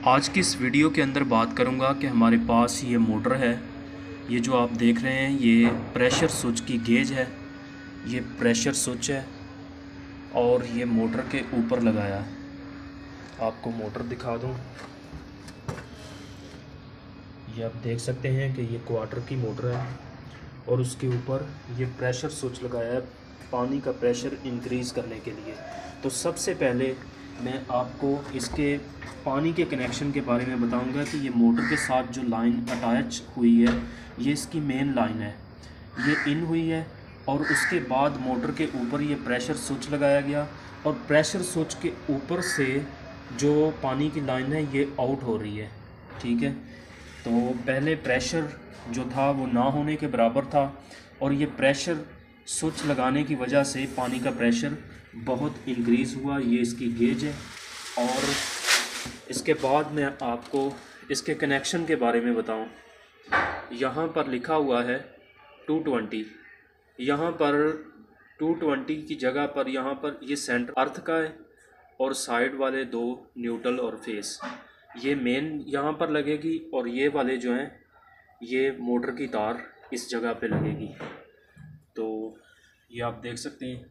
आज की इस वीडियो के अंदर बात करूंगा कि हमारे पास ये मोटर है। ये जो आप देख रहे हैं ये प्रेशर स्विच की गेज है। ये प्रेशर स्विच है और ये मोटर के ऊपर लगाया है। आपको मोटर दिखा दूं, ये आप देख सकते हैं कि ये क्वार्टर की मोटर है और उसके ऊपर ये प्रेशर स्विच लगाया है पानी का प्रेशर इंक्रीज़ करने के लिए। तो सबसे पहले मैं आपको इसके पानी के कनेक्शन के बारे में बताऊंगा कि ये मोटर के साथ जो लाइन अटैच हुई है ये इसकी मेन लाइन है, ये इन हुई है और उसके बाद मोटर के ऊपर ये प्रेशर स्विच लगाया गया और प्रेशर स्विच के ऊपर से जो पानी की लाइन है ये आउट हो रही है। ठीक है, तो पहले प्रेशर जो था वो ना होने के बराबर था और ये प्रेशर स्विच लगाने की वजह से पानी का प्रेशर बहुत इंक्रीज़ हुआ। ये इसकी गेज है और इसके बाद मैं आपको इसके कनेक्शन के बारे में बताऊं। यहाँ पर लिखा हुआ है 220, यहाँ पर 220 की जगह पर यहाँ पर ये सेंटर अर्थ का है और साइड वाले दो न्यूट्रल और फेस ये मेन यहाँ पर लगेगी और ये वाले जो हैं ये मोटर की तार इस जगह पे लगेगी। तो ये आप देख सकते हैं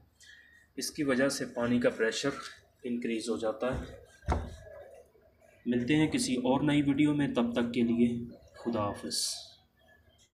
इसकी वजह से पानी का प्रेशर इंक्रीज़ हो जाता है। मिलते हैं किसी और नई वीडियो में, तब तक के लिए खुदा हाफिज़।